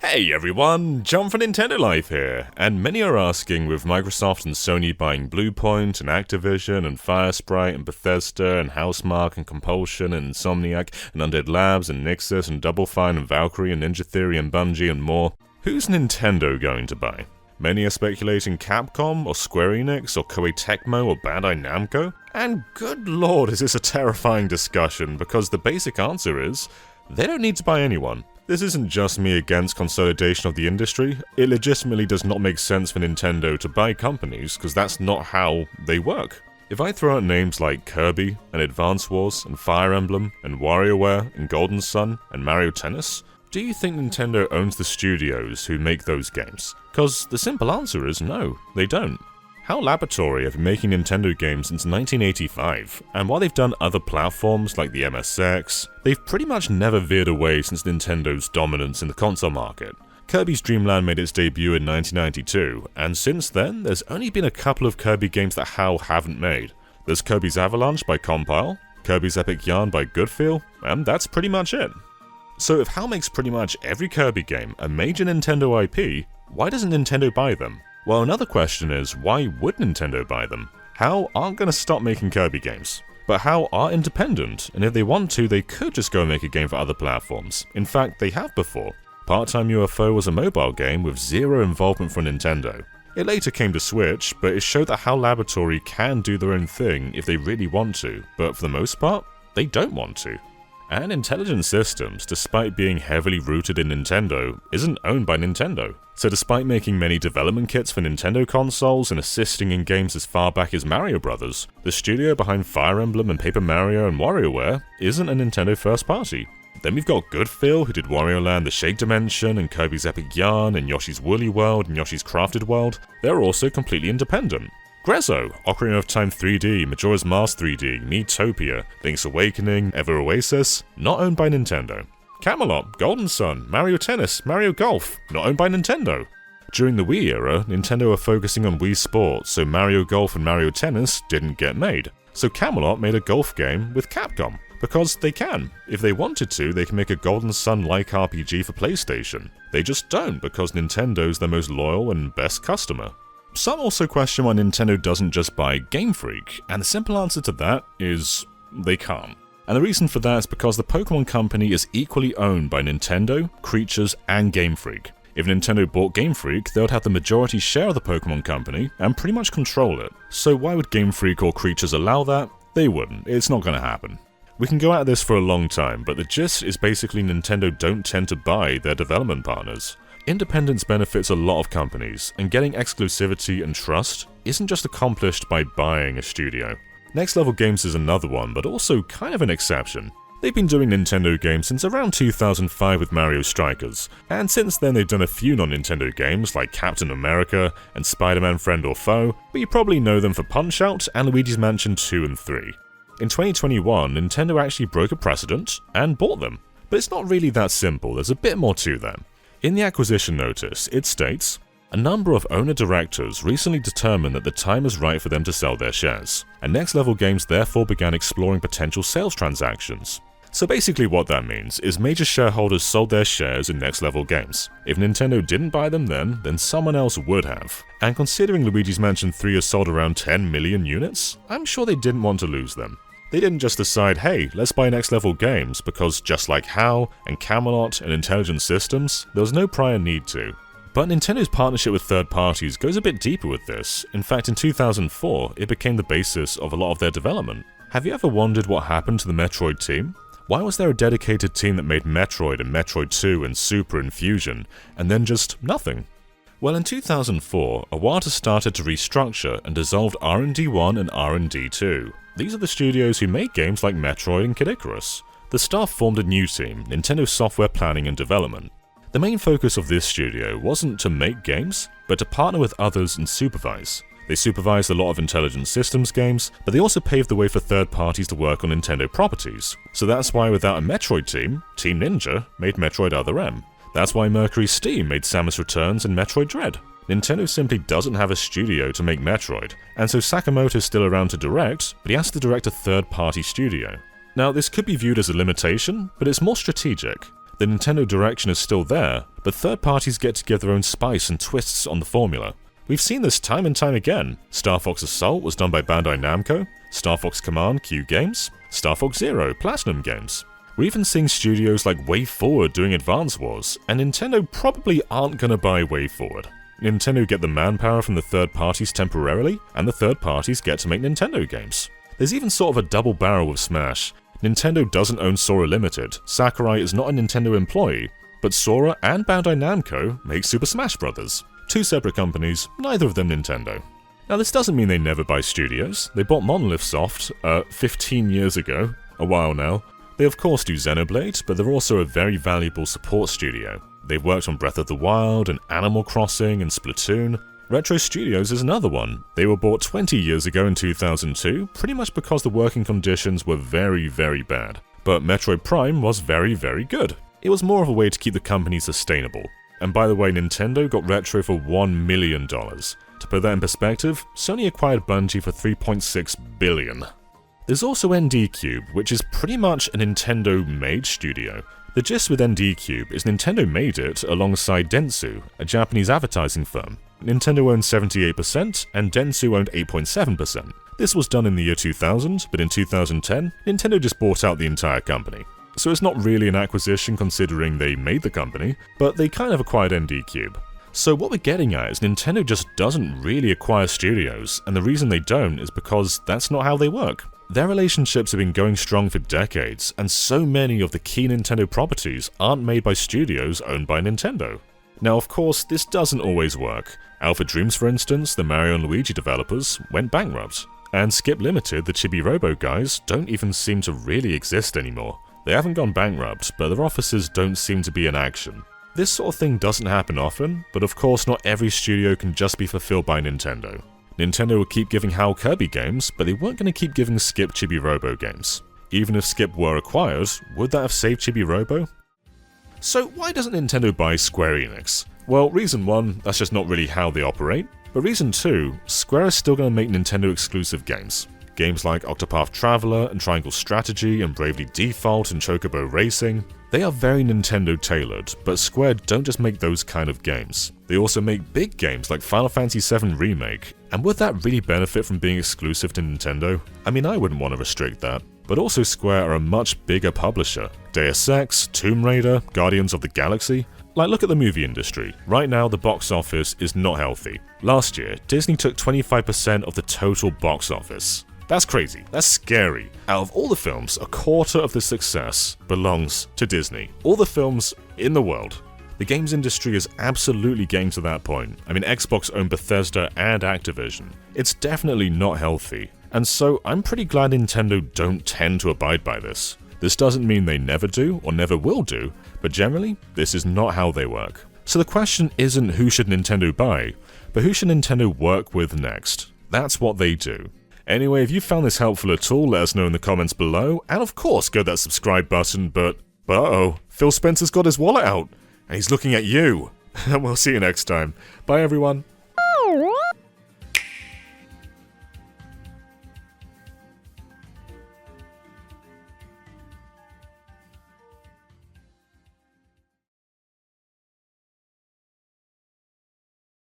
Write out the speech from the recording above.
Hey everyone, John from Nintendo Life here, and many are asking with Microsoft and Sony buying Bluepoint and Activision and Firesprite and Bethesda and Housemarque and Compulsion and Insomniac and Undead Labs and Nixxes and Double Fine and Valkyrie and Ninja Theory and Bungie and more, who's Nintendo going to buy? Many are speculating Capcom or Square Enix or Koei Tecmo or Bandai Namco, and good lord is this a terrifying discussion because the basic answer is, they don't need to buy anyone. This isn't just me against consolidation of the industry, it legitimately does not make sense for Nintendo to buy companies because that's not how they work. If I throw out names like Kirby, and Advance Wars, and Fire Emblem, and WarioWare, and Golden Sun, and Mario Tennis, do you think Nintendo owns the studios who make those games? Because the simple answer is no, they don't. HAL Laboratory have been making Nintendo games since 1985, and while they've done other platforms like the MSX, they've pretty much never veered away since Nintendo's dominance in the console market. Kirby's Dream Land made its debut in 1992, and since then, there's only been a couple of Kirby games that HAL haven't made. There's Kirby's Avalanche by Compile, Kirby's Epic Yarn by Goodfeel, and that's pretty much it. So if HAL makes pretty much every Kirby game a major Nintendo IP, why doesn't Nintendo buy them? Well, another question is, why would Nintendo buy them? HAL aren't going to stop making Kirby games. But HAL are independent, and if they want to, they could just go make a game for other platforms. In fact, they have before. Part-Time UFO was a mobile game with zero involvement from Nintendo. It later came to Switch, but it showed that HAL Laboratory can do their own thing if they really want to, but for the most part, they don't want to. And Intelligent Systems, despite being heavily rooted in Nintendo, isn't owned by Nintendo. So despite making many development kits for Nintendo consoles and assisting in games as far back as Mario Bros., the studio behind Fire Emblem and Paper Mario and WarioWare isn't a Nintendo first party. Then we've got Goodfeel, who did Wario Land: The Shade Dimension, and Kirby's Epic Yarn, and Yoshi's Woolly World, and Yoshi's Crafted World. They're also completely independent. Grezzo, Ocarina of Time 3D, Majora's Mask 3D, Miitopia, Link's Awakening, Ever Oasis, not owned by Nintendo. Camelot, Golden Sun, Mario Tennis, Mario Golf, not owned by Nintendo. During the Wii era, Nintendo were focusing on Wii Sports, so Mario Golf and Mario Tennis didn't get made. So Camelot made a golf game with Capcom, because they can. If they wanted to, they can make a Golden Sun-like RPG for PlayStation. They just don't, because Nintendo's their most loyal and best customer. Some also question why Nintendo doesn't just buy Game Freak, and the simple answer to that is they can't. And the reason for that is because the Pokemon Company is equally owned by Nintendo, Creatures, and Game Freak. If Nintendo bought Game Freak, they would have the majority share of the Pokemon Company and pretty much control it. So why would Game Freak or Creatures allow that? They wouldn't, it's not going to happen. We can go at this for a long time, but the gist is basically Nintendo don't tend to buy their development partners. Independence benefits a lot of companies, and getting exclusivity and trust isn't just accomplished by buying a studio. Next Level Games is another one, but also kind of an exception. They've been doing Nintendo games since around 2005 with Mario Strikers, and since then they've done a few non-Nintendo games like Captain America and Spider-Man Friend or Foe, but you probably know them for Punch-Out and Luigi's Mansion 2 and 3. In 2021, Nintendo actually broke a precedent and bought them. But it's not really that simple, there's a bit more to that. In the acquisition notice, it states, a number of owner-directors recently determined that the time is right for them to sell their shares, and Next Level Games therefore began exploring potential sales transactions. So basically what that means is major shareholders sold their shares in Next Level Games. If Nintendo didn't buy them then someone else would have. And considering Luigi's Mansion 3 has sold around 10 million units, I'm sure they didn't want to lose them. They didn't just decide, hey, let's buy Next Level Games, because just like HAL, and Camelot, and Intelligent Systems, there was no prior need to. But Nintendo's partnership with third parties goes a bit deeper with this. In fact, in 2004, it became the basis of a lot of their development. Have you ever wondered what happened to the Metroid team? Why was there a dedicated team that made Metroid and Metroid 2 and Super and Fusion, and then just nothing? Well, in 2004, Iwata started to restructure and dissolved R&D 1 and R&D 2. These are the studios who made games like Metroid and Kid Icarus. The staff formed a new team, Nintendo Software Planning and Development. The main focus of this studio wasn't to make games, but to partner with others and supervise. They supervised a lot of Intelligent Systems games, but they also paved the way for third parties to work on Nintendo properties. So that's why without a Metroid team, Team Ninja made Metroid Other M. That's why Mercury Steam made Samus Returns and Metroid Dread. Nintendo simply doesn't have a studio to make Metroid, and so Sakamoto's still around to direct, but he has to direct a third-party studio. Now, this could be viewed as a limitation, but it's more strategic. The Nintendo direction is still there, but third parties get to give their own spice and twists on the formula. We've seen this time and time again. Star Fox Assault was done by Bandai Namco, Star Fox Command Q Games, Star Fox Zero Platinum Games. We're even seeing studios like WayForward doing Advance Wars, and Nintendo probably aren't gonna buy WayForward. Nintendo get the manpower from the third parties temporarily, and the third parties get to make Nintendo games. There's even sort of a double barrel with Smash. Nintendo doesn't own Sora Limited, Sakurai is not a Nintendo employee, but Sora and Bandai Namco make Super Smash Bros. Two separate companies, neither of them Nintendo. Now this doesn't mean they never buy studios. They bought Monolith Soft 15 years ago, a while now. They of course do Xenoblade, but they're also a very valuable support studio. They've worked on Breath of the Wild and Animal Crossing and Splatoon. Retro Studios is another one. They were bought 20 years ago in 2002, pretty much because the working conditions were very, very bad. But Metroid Prime was very, very good. It was more of a way to keep the company sustainable. And by the way, Nintendo got Retro for $1 million. To put that in perspective, Sony acquired Bungie for $3.6 billion. There's also ND Cube, which is pretty much a Nintendo-made studio. The gist with ND Cube is Nintendo made it alongside Dentsu, a Japanese advertising firm. Nintendo owned 78% and Dentsu owned 8.7%. This was done in the year 2000, but in 2010, Nintendo just bought out the entire company. So it's not really an acquisition considering they made the company, but they kind of acquired ND Cube. So what we're getting at is Nintendo just doesn't really acquire studios, and the reason they don't is because that's not how they work. Their relationships have been going strong for decades, and so many of the key Nintendo properties aren't made by studios owned by Nintendo. Now of course, this doesn't always work. Alpha Dreams, for instance, the Mario & Luigi developers, went bankrupt. And Skip Limited, the Chibi Robo guys, don't even seem to really exist anymore. They haven't gone bankrupt, but their offices don't seem to be in action. This sort of thing doesn't happen often, but of course not every studio can just be fulfilled by Nintendo. Nintendo will keep giving Hal Kirby games, but they weren't going to keep giving Skip Chibi Robo games. Even if Skip were acquired, would that have saved Chibi Robo? So why doesn't Nintendo buy Square Enix? Well, reason 1, that's just not really how they operate. But reason 2, Square is still going to make Nintendo exclusive games. Games like Octopath Traveler and Triangle Strategy and Bravely Default and Chocobo Racing. They are very Nintendo tailored, but Square don't just make those kind of games. They also make big games like Final Fantasy VII Remake, and would that really benefit from being exclusive to Nintendo? I mean, I wouldn't want to restrict that. But also Square are a much bigger publisher. Deus Ex, Tomb Raider, Guardians of the Galaxy. Like, look at the movie industry. Right now, the box office is not healthy. Last year, Disney took 25% of the total box office. That's crazy. That's scary. Out of all the films, a quarter of the success belongs to Disney. All the films in the world. The games industry is absolutely getting to that point. I mean, Xbox own Bethesda and Activision. It's definitely not healthy. And so, I'm pretty glad Nintendo don't tend to abide by this. This doesn't mean they never do or never will do, but generally, this is not how they work. So the question isn't who should Nintendo buy, but who should Nintendo work with next? That's what they do. Anyway, if you found this helpful at all, let us know in the comments below, and of course go that subscribe button, but uh-oh, Phil Spencer's got his wallet out, and he's looking at you. And we'll see you next time. Bye everyone.